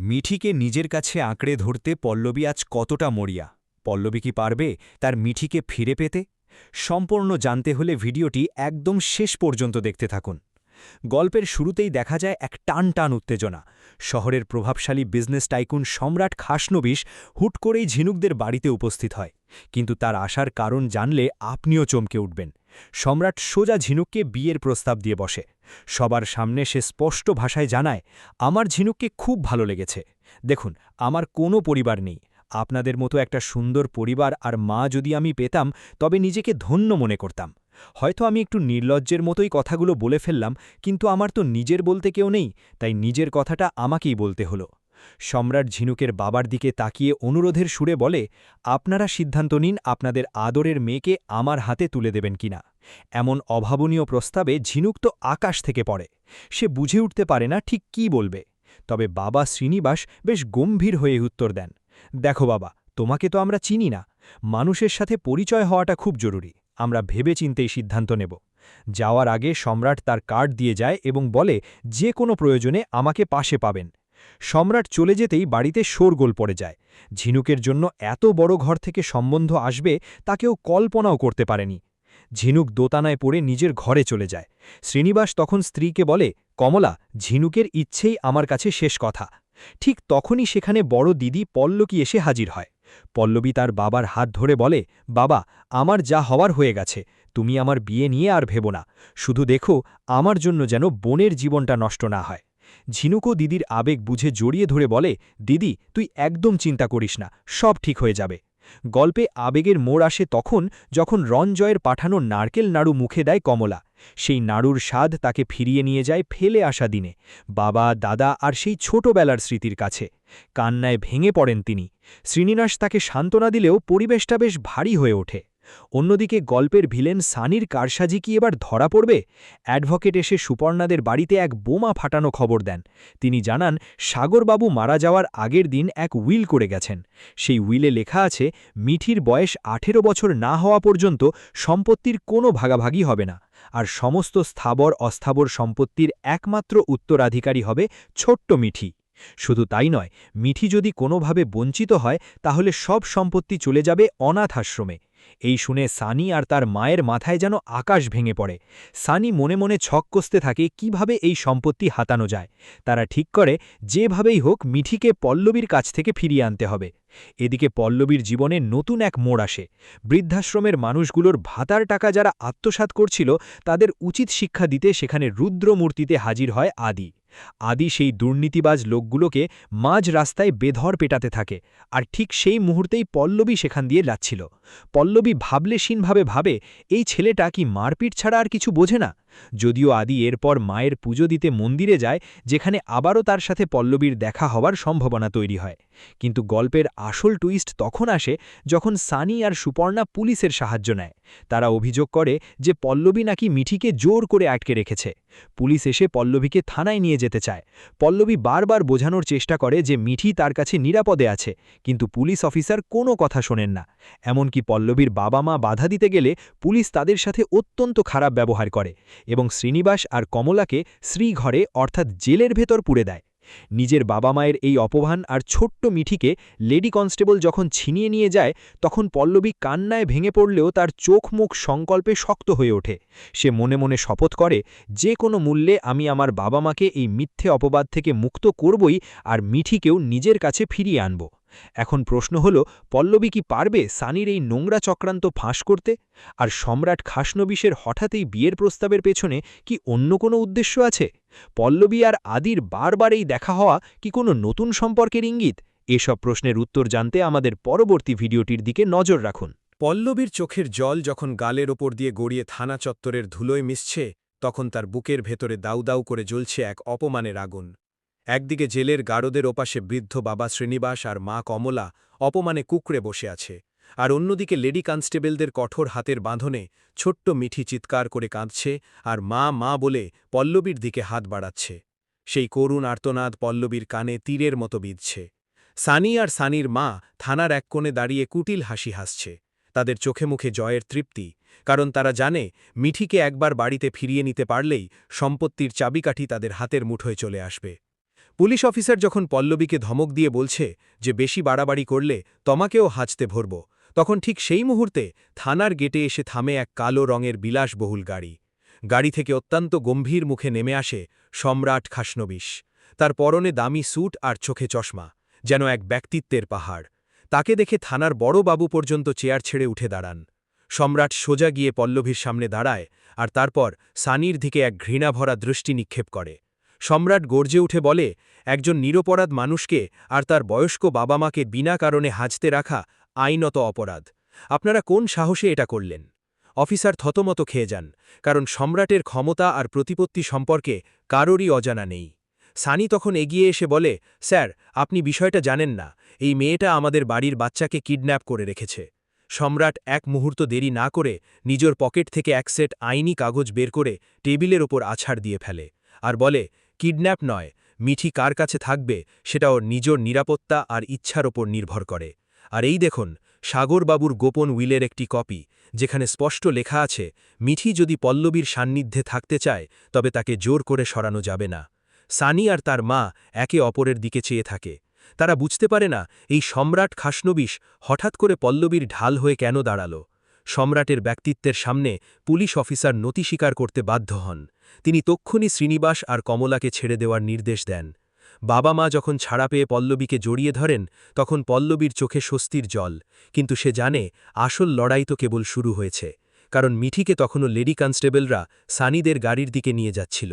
মিঠিকে নিজের কাছে আঁকড়ে ধরতে পল্লবী আজ কতটা মরিয়া। পল্লবী কি পারবে তার মিঠিকে ফিরে পেতে? সম্পূর্ণ জানতে হলে ভিডিওটি একদম শেষ পর্যন্ত দেখতে থাকুন। গল্পের শুরুতেই দেখা যায় এক টান টান উত্তেজনা। শহরের প্রভাবশালী বিজনেস টাইকুন সম্রাট খাসনবিশ হুট করেই ঝিনুকদের বাড়িতে উপস্থিত হয়। কিন্তু তার আসার কারণ জানলে আপনিও চমকে উঠবেন। সম্রাট সোজা ঝিনুককে বিয়ের প্রস্তাব দিয়ে বসে। সবার সামনে সে স্পষ্ট ভাষায় জানায়, আমার ঝিনুককে খুব ভালো লেগেছে। দেখুন, আমার কোনো পরিবার নেই। আপনাদের মতো একটা সুন্দর পরিবার আর মা যদি আমি পেতাম তবে নিজেকে ধন্য মনে করতাম। হয়তো আমি একটু নির্লজ্জের মতোই কথাগুলো বলে ফেললাম, কিন্তু আমার তো নিজের বলতে কেউ নেই, তাই নিজের কথাটা আমাকেই বলতে হলো। সম্রাট ঝিনুকের বাবার দিকে তাকিয়ে অনুরোধের সুরে বলে, আপনারা সিদ্ধান্ত নিন আপনাদের আদরের মেয়েকে আমার হাতে তুলে দেবেন কিনা। এমন অভাবনীয় প্রস্তাবে ঝিনুক তো আকাশ থেকে পড়ে। সে বুঝে উঠতে পারে না ঠিক কী বলবে। তবে বাবা শ্রীনিবাস বেশ গম্ভীর হয়ে উত্তর দেন, দেখো বাবা, তোমাকে তো আমরা চিনি না। মানুষের সাথে পরিচয় হওয়াটা খুব জরুরি। আমরা ভেবেচিন্তেই সিদ্ধান্ত নেব। যাওয়ার আগে সম্রাট তার কার্ড দিয়ে যায় এবং বলে, যে কোনো প্রয়োজনে আমাকে পাশে পাবেন। সম্রাট চলে যেতেই বাড়িতে শোরগোল পড়ে যায়। ঝিনুকের জন্য এত বড় ঘর থেকে সম্বন্ধ আসবে তা কেউ কল্পনাও করতে পারেনি। ঝিনুক দোতানায় পড়ে নিজের ঘরে চলে যায়। শ্রীনিবাস তখন স্ত্রীকে বলে, কমলা, ঝিনুকের ইচ্ছেই আমার কাছে শেষ কথা। ঠিক তখনই সেখানে বড় দিদি পল্লবী এসে হাজির হয়। পল্লবী তার বাবার হাত ধরে বলে, বাবা, আমার যা হওয়ার হয়ে গেছে, তুমি আমার বিয়ে নিয়ে আর ভেবো না। শুধু দেখো আমার জন্য যেন বোনের জীবনটা নষ্ট না হয়। ঝিনুকও দিদির আবেগ বুঝে জড়িয়ে ধরে বলে, দিদি, তুই একদম চিন্তা করিস না, সব ঠিক হয়ে যাবে। গল্পে আবেগের মোড় আসে তখন যখন রণজয়ের পাঠানো নারকেল নাড়ু মুখে দেয় কমলা। সেই নাড়ুর স্বাদ তাকে ফিরিয়ে নিয়ে যায় ফেলে আসা দিনে, বাবা, দাদা আর সেই ছোটবেলার স্মৃতির কাছে। কান্নায় ভেঙে পড়েন তিনি। শ্রীনিবাস তাকে সান্ত্বনা দিলেও পরিবেশটা বেশ ভারী হয়ে ওঠে। অন্যদিকে গল্পের ভিলেন সানির কারসাজি কি এবার ধরা পড়বে? অ্যাডভোকেট এসে সুপর্ণাদের বাড়িতে এক বোমা ফাটানো খবর দেন। তিনি জানান, সাগরবাবু মারা যাওয়ার আগের দিন এক উইল করে গেছেন। সেই উইলে লেখা আছে, মিঠির বয়স 18 বছর না হওয়া পর্যন্ত সম্পত্তির কোনো ভাগাভাগি হবে না, আর সমস্ত স্থাবর অস্থাবর সম্পত্তির একমাত্র উত্তরাধিকারী হবে ছোট্ট মিঠি। শুধু তাই নয়, মিঠি যদি কোনোভাবে বঞ্চিত হয় তাহলে সব সম্পত্তি চলে যাবে অনাথ আশ্রমে। এই শুনে সানি আর তার মায়ের মাথায় যেন আকাশ ভেঙে পড়ে। সানি মনে মনে ছক কষতে থাকে কিভাবে এই সম্পত্তি হাতানো যায়। তারা ঠিক করে যেভাবেই হোক মিঠিকে পল্লবীর কাছ থেকে ফিরিয়ে আনতে হবে। এদিকে পল্লবীর জীবনে নতুন এক মোড় আসে। বৃদ্ধাশ্রমের মানুষগুলোর ভাতার টাকা যারা আত্মসাৎ করছিল তাদের উচিত শিক্ষা দিতে সেখানে রুদ্রমূর্তিতে হাজির হয় আদি। আদি সেই দুর্নীতিবাজ লোকগুলোকে মাঝ রাস্তায় বেধড় পেটাতে থাকে, আর ঠিক সেই মুহূর্তেই পল্লবী সেখান দিয়ে যাচ্ছিল। পল্লবী ভাবলেশীনভাবে ভাবে, এই ছেলেটা কি মারপিট ছাড়া আর কিছু বোঝে না। যদিও আদি এরপর মায়ের পুজো দিতে মন্দিরে যায়, যেখানে আবারও তার সাথে পল্লবীর দেখা হওয়ার সম্ভাবনা তৈরি হয়। কিন্তু গল্পের আসল টুইস্ট তখন আসে যখন সানি আর সুপর্ণা পুলিশের সাহায্য নেয়। তারা অভিযোগ করে যে পল্লবী নাকি মিঠিকে জোর করে আটকে রেখেছে। পুলিশ এসে পল্লবীকে থানায় নিয়ে যেতে চায়। পল্লবী বারবার বোঝানোর চেষ্টা করে যে মিঠি তার কাছে নিরাপদে আছে, কিন্তু পুলিশ অফিসার কোনো কথা শোনেন না। এমনকি পল্লবীর বাবা মা বাধা দিতে গেলে পুলিশ তাদের সাথে অত্যন্ত খারাপ ব্যবহার করে এবং শ্রীনিবাস আর কমলাকে শ্রীঘরে অর্থাৎ জেলের ভেতর পুরে দেয়। নিজের বাবা মায়ের এই অপমান আর ছোট্ট মিঠিকে লেডি কনস্টেবল যখন ছিনিয়ে নিয়ে যায়, তখন পল্লবী কান্নায় ভেঙে পড়লেও তার চোখ মুখ সংকল্পে শক্ত হয়ে ওঠে। সে মনে মনে শপথ করে, যে কোনো মূল্যে আমি আমার বাবা মাকে এই মিথ্যে অপবাদ থেকে মুক্ত করবই, আর মিঠিকেও নিজের কাছে ফিরিয়ে আনব। এখন প্রশ্ন হল, পল্লবী কি পারবে সানির এই নোংরা চক্রান্ত ফাঁস করতে? আর সম্রাট খাসনবিশের হঠাৎ এই বিয়ের প্রস্তাবের পেছনে কি অন্য কোনো উদ্দেশ্য আছে? পল্লবী আর আদির বারবার এই দেখা হওয়া কি কোনো নতুন সম্পর্কের ইঙ্গিত? এসব প্রশ্নের উত্তর জানতে আমাদের পরবর্তী ভিডিওটির দিকে নজর রাখুন। পল্লবীর চোখের জল যখন গালের ওপর দিয়ে গড়িয়ে থানা চত্বরের ধুলোয় মিশছে, তখন তার বুকের ভেতরে দাউ দাউ করে জ্বলছে এক অপমানের আগুন। একদিকে জেলের গারদের ওপাশে বৃদ্ধ বাবা শ্রীনিবাস আর মা কমলা অপমানে কুঁকড়ে বসে আছে, আর অন্যদিকে লেডি কনস্টেবলদের কঠোর হাতের বাঁধনে ছোট্ট মিঠি চিৎকার করে কাঁদছে আর মা মা বলে পল্লবীর দিকে হাত বাড়াচ্ছে। সেই করুণ আর্তনাদ পল্লবীর কানে তীরের মতো বিঁধছে। সানি আর সানির মা থানার এক কোণে দাঁড়িয়ে কুটিল হাসি হাসছে। তাদের চোখে মুখে জয়ের তৃপ্তি, কারণ তারা জানে মিঠিকে একবার বাড়িতে ফিরিয়ে নিতে পারলেই সম্পত্তির চাবিকাঠি তাদের হাতের মুঠোয় চলে আসবে। পুলিশ অফিসার যখন পল্লবীকে ধমক দিয়ে বলছে যে বেশি বাড়াবাড়ি করলে তোমাকেও হাঁচতে ভরব, তখন ঠিক সেই মুহূর্তে থানার গেটে এসে থামে এক কালো রঙের বিলাসবহুল গাড়ি। গাড়ি থেকে অত্যন্ত গম্ভীর মুখে নেমে আসে সম্রাট খাসনবিশ। তার পরনে দামি স্যুট আর চোখে চশমা, যেন এক ব্যক্তিত্বের পাহাড়। তাকে দেখে থানার বড় বাবু পর্যন্ত চেয়ার ছেড়ে উঠে দাঁড়ান। সম্রাট সোজা গিয়ে পল্লবীর সামনে দাঁড়ায় আর তারপর সানির দিকে এক ঘৃণাভরা দৃষ্টি নিক্ষেপ করে। সম্রাট গর্জে উঠে বলে, একজন নিরপরাধ মানুষকে আর তার বয়স্ক বাবা মাকে বিনা কারণে হাজতে রাখা আইনত অপরাধ। আপনারা কোন সাহসে এটা করলেন? অফিসার থতমত খেয়ে যান, কারণ সম্রাটের ক্ষমতা আর প্রতিপত্তি সম্পর্কে কারোরই অজানা নেই। সানি তখন এগিয়ে এসে বলে, স্যার, আপনি বিষয়টা জানেন না, এই মেয়েটা আমাদের বাড়ির বাচ্চাকে কিডন্যাপ করে রেখেছে। সম্রাট এক মুহূর্ত দেরি না করে নিজের পকেট থেকে এক সেট আইনি কাগজ বের করে টেবিলের ওপর আছাড় দিয়ে ফেলে আর বলে, কিডন্যাপ নয়, মিঠি কার কাছে থাকবে সেটা ওর নিজের নিরাপত্তা আর ইচ্ছার ওপর নির্ভর করে। আর এই দেখুন, সাগরবাবুর গোপন উইলের একটি কপি, যেখানে স্পষ্ট লেখা আছে, মিঠি যদি পল্লবীর সান্নিধ্যে থাকতে চায় তবে তাকে জোর করে সরানো যাবে না। সানি আর তার মা একে অপরের দিকে চেয়ে থাকে। তারা বুঝতে পারে না এই সম্রাট খাসনবিশ হঠাৎ করে পল্লবীর ঢাল হয়ে কেন দাঁড়াল। সম্রাটের ব্যক্তিত্বের সামনে পুলিশ অফিসার নতি স্বীকার করতে বাধ্য হন। তিনি তক্ষুনি শ্রীনিবাস আর কমলাকে ছেড়ে দেওয়ার নির্দেশ দেন। বাবা মা যখন ছাড়া পেয়ে পল্লবীকে জড়িয়ে ধরেন, তখন পল্লবীর চোখে স্বস্তির জল, কিন্তু সে জানে আসল লড়াই তো কেবল শুরু হয়েছে, কারণ মিঠিকে তখনও লেডি কনস্টেবলরা সানিদের গাড়ির দিকে নিয়ে যাচ্ছিল।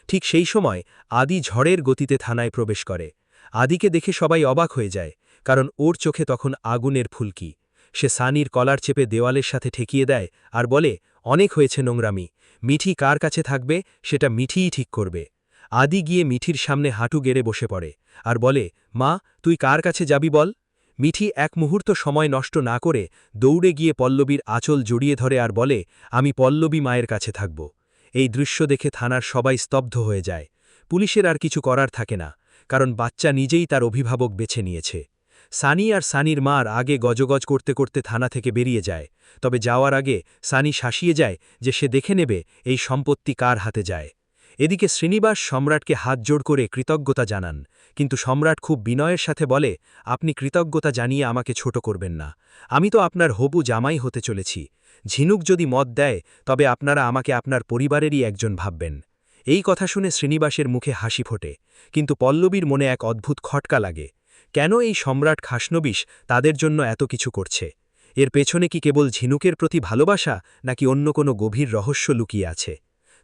ঠিক সেই সময় আদি ঝড়ের গতিতে থানায় প্রবেশ করে। আদিকে দেখে সবাই অবাক হয়ে যায়, কারণ ওর চোখে তখন আগুনের ফুলকি। সে সানির কলার চেপে দেওয়ালের সাথে ঠেকিয়ে দেয় আর বলে, অনেক হয়েছে নোংরামি, মিঠি কার কাছে থাকবে সেটা মিঠিই ঠিক করবে। আদি গিয়ে মিঠির সামনে হাঁটু গেড়ে বসে পড়ে আর বলে, মা, তুই কার কাছে যাবি বল। মিঠি এক মুহূর্ত সময় নষ্ট না করে দৌড়ে গিয়ে পল্লবীর আঁচল জড়িয়ে ধরে আর বলে, আমি পল্লবী মায়ের কাছে থাকব। এই দৃশ্য দেখে থানার সবাই স্তব্ধ হয়ে যায়। পুলিশের আর কিছু করার থাকে না, কারণ বাচ্চা নিজেই তার অভিভাবক বেছে নিয়েছে। সানি আর সানির মার আগে গজগজ করতে করতে থানা থেকে বেরিয়ে যায়, তবে যাওয়ার আগে সানি শাসিয়ে যায় যে সে দেখে নেবে এই সম্পত্তি কার হাতে যায়। এদিকে শ্রীনিবাস সম্রাটকে হাত জোড় করে কৃতজ্ঞতা জানান, কিন্তু সম্রাট খুব বিনয়ের সাথে বলে, আপনি কৃতজ্ঞতা জানিয়ে আমাকে ছোট করবেন না, আমি তো আপনার হবু জামাই হতে চলেছি। ঝিনুক যদি মত দেয় তবে আপনারা আমাকে আপনার পরিবারেরই একজন ভাববেন। এই কথা শুনে শ্রীনিবাসের মুখে হাসি ফোটে, কিন্তু পল্লবীর মনে এক অদ্ভুত খটকা লাগে। কেন এই সম্রাট খাসনবিশ তাদের জন্য এত কিছু করছে? এর পেছনে কি কেবল ঝিনুকের প্রতি ভালোবাসা, নাকি অন্য কোনো গভীর রহস্য লুকিয়ে আছে?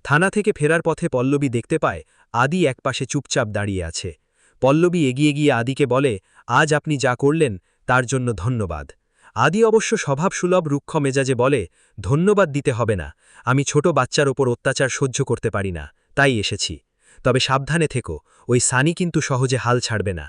থানা থেকে ফেরার পথে পল্লবী দেখতে পায় আদি একপাশে চুপচাপ দাঁড়িয়ে আছে। পল্লবী এগিয়ে গিয়ে আদিকে বলে, আজ আপনি যা করলেন তার জন্য ধন্যবাদ। আদি অবশ্য স্বভাবসুলভ রুক্ষ মেজাজে বলে, ধন্যবাদ দিতে হবে না, আমি ছোট বাচ্চার ওপর অত্যাচার সহ্য করতে পারি না, তাই এসেছি। তবে সাবধানে থেকো, ওই সানি কিন্তু সহজে হাল ছাড়বে না।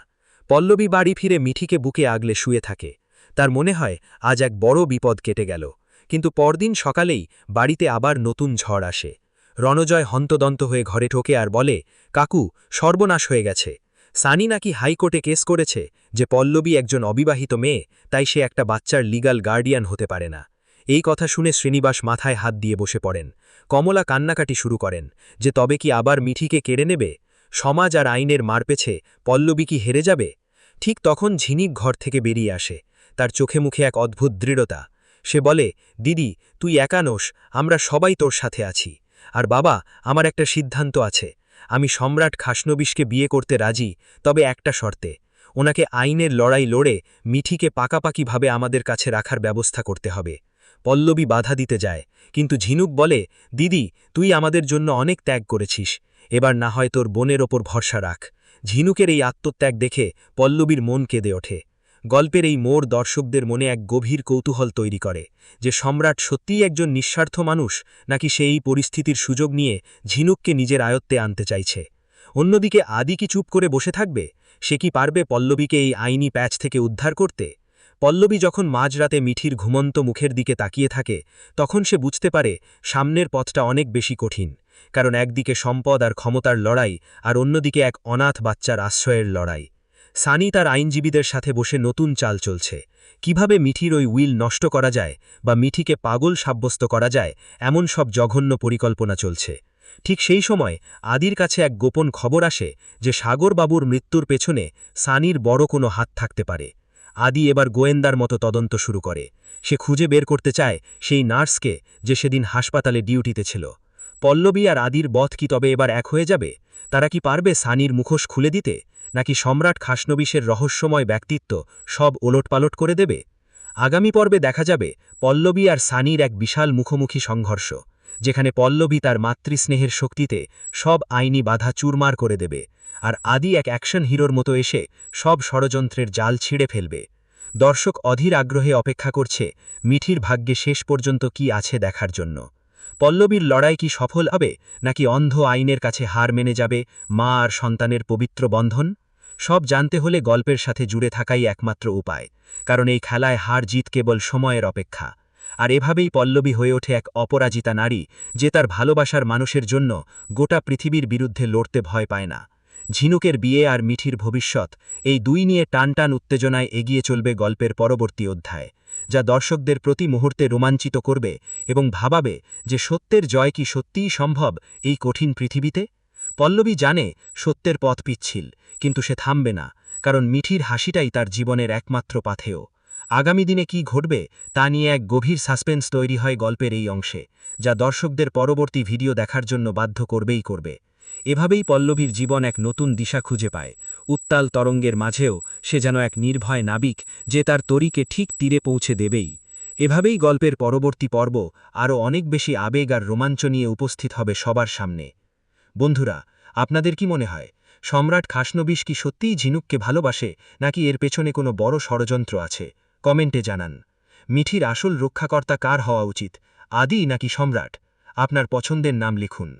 পল্লবী বাড়ি ফিরে মিঠিকে বুকে আগলে শুয়ে থাকে। তার মনে হয় আজ এক বড় বিপদ কেটে গেল, কিন্তু পরদিন সকালেই বাড়িতে আবার নতুন ঝড় আসে। রণজয় হন্তদন্ত হয়ে ঘরে ঢোকে আর বলে, কাকু, সর্বনাশ হয়ে গেছে। সানি নাকি হাইকোর্টে কেস করেছে যে পল্লবী একজন অবিবাহিত মেয়ে, তাই সে একটা বাচ্চার লিগ্যাল গার্ডিয়ান হতে পারে না। এই কথা শুনে শ্রীনিবাস মাথায় হাত দিয়ে বসে পড়েন। কমলা কান্নাকাটি শুরু করেন যে তবে কি আবার মিঠিকে কেড়ে নেবে? সমাজ আর আইনের মারপেছে পল্লবী কি হেরে যাবে? ঠিক তখন ঝিনিক ঘর থেকে বেরিয়ে আসে। তার চোখে মুখে এক অদ্ভুত দৃঢ়তা। সে বলে, দিদি, তুই একা নোস, আমরা সবাই তোর সাথে আছি। আর বাবা, আমার একটা সিদ্ধান্ত আছে, আমি সম্রাট খাসনবিশকে বিয়ে করতে রাজি, তবে একটা শর্তে, ওনাকে আইনের লড়াই লড়ে মিঠিকে পাকাপাকিভাবে আমাদের কাছে রাখার ব্যবস্থা করতে হবে। পল্লবী বাধা দিতে যায়, কিন্তু ঝিনুক বলে, দিদি, তুই আমাদের জন্য অনেক ত্যাগ করেছিস, এবার না হয় তোর বোনের ওপর ভরসা রাখ। ঝিনুকের এই আত্মত্যাগ দেখে পল্লবীর মন কেঁদে ওঠে। গল্পের এই মোড় দর্শকদের মনে এক গভীর কৌতূহল তৈরি করে, যে সম্রাট সত্যিই একজন নিঃস্বার্থ মানুষ, নাকি সে এই পরিস্থিতির সুযোগ নিয়ে ঝিনুককে নিজের আয়ত্তে আনতে চাইছে। অন্যদিকে আদি কি চুপ করে বসে থাকবে? সে কি পারবে পল্লবীকে এই আইনি প্যাচ থেকে উদ্ধার করতে? পল্লবী যখন মাঝরাতে মিঠির ঘুমন্ত মুখের দিকে তাকিয়ে থাকে, তখন সে বুঝতে পারে সামনের পথটা অনেক বেশি কঠিন, কারণ একদিকে সম্পদ আর ক্ষমতার লড়াই, আর অন্যদিকে এক অনাথ বাচ্চার আশ্রয়ের লড়াই। সানি তার আইনজীবীদের সাথে বসে নতুন চাল চলছে, কিভাবে মিঠির ওই উইল নষ্ট করা যায় বা মিঠিকে পাগল সাব্যস্ত করা যায়, এমন সব জঘন্য পরিকল্পনা চলছে। ঠিক সেই সময় আদির কাছে এক গোপন খবর আসে যে সাগরবাবুর মৃত্যুর পেছনে সানির বড় কোনো হাত থাকতে পারে। আদি এবার গোয়েন্দার মতো তদন্ত শুরু করে। সে খুঁজে বের করতে চায় সেই নার্সকে যে সেদিন হাসপাতালে ডিউটিতে ছিল। পল্লবী আর আদির বধ কি তবে এবার এক হয়ে যাবে? তারা কি পারবে সানির মুখোশ খুলে দিতে, নাকি সম্রাট খাসনবিশের রহস্যময় ব্যক্তিত্ব সব ওলটপালট করে দেবে? আগামী পর্বে দেখা যাবে পল্লবী আর সানির এক বিশাল মুখোমুখি সংঘর্ষ, যেখানে পল্লবী তার মাতৃস্নেহের শক্তিতে সব আইনি বাধা চুরমার করে দেবে, আর আদি এক অ্যাকশন হিরোর মতো এসে সব ষড়যন্ত্রের জাল ছিঁড়ে ফেলবে। দর্শক অধীর আগ্রহে অপেক্ষা করছে মিঠির ভাগ্যে শেষ পর্যন্ত কি আছে দেখার জন্য। পল্লবীর লড়াই কি সফল হবে, নাকি অন্ধ আইনের কাছে হার মেনে যাবে মা আর সন্তানের পবিত্র বন্ধন? সব জানতে হলে গল্পের সাথে জুড়ে থাকাই একমাত্র উপায়, কারণ এই খেলায় হার জিত কেবল সময়ের অপেক্ষা। আর এভাবেই পল্লবী হয়ে ওঠে এক অপরাজিতা নারী, যে তার ভালোবাসার মানুষের জন্য গোটা পৃথিবীর বিরুদ্ধে লড়তে ভয় পায় না। ঝিনুকের বিয়ে আর মিঠির ভবিষ্যৎ, এই দুই নিয়ে টানটান উত্তেজনায় এগিয়ে চলবে গল্পের পরবর্তী অধ্যায়, যা দর্শকদের প্রতি মুহূর্তে রোমাঞ্চিত করবে এবং ভাবাবে যে সত্যের জয় কি সত্যিই সম্ভব এই কঠিন পৃথিবীতে। পল্লবী জানে সত্যের পথ পিচ্ছিল, কিন্তু সে থামবে না, কারণ মিঠির হাসিটাই তার জীবনের একমাত্র পাথেয়। আগামী দিনে কি ঘটবে তা নিয়ে এক গভীর সাসপেন্স তৈরি হয় গল্পের এই অংশে, যা দর্শকদের পরবর্তী ভিডিও দেখার জন্য বাধ্য করবেই করবে। এভাবেই পল্লবীর জীবন এক নতুন দিশা খুঁজে পায়। উত্তাল তরঙ্গের মাঝেও সে যেন এক নির্ভয় নাবিক, যে তার তরীকে ঠিক তীরে পৌঁছে দেবেই। এভাবেই গল্পের পরবর্তী পর্ব আরও অনেক বেশি আবেগ আর রোমাঞ্চ নিয়ে উপস্থিত হবে সবার সামনে। বন্ধুরা, আপনাদের কি মনে হয়, সম্রাট খাসনবিশ কি সত্যিই ঝিনুককে ভালোবাসে, নাকি এর পেছনে কোনো বড় ষড়যন্ত্র আছে? কমেন্টে জানান। মিঠির আসল রক্ষাকর্তা কার হওয়া উচিত, আদি নাকি সম্রাট? আপনার পছন্দের নাম লিখুন।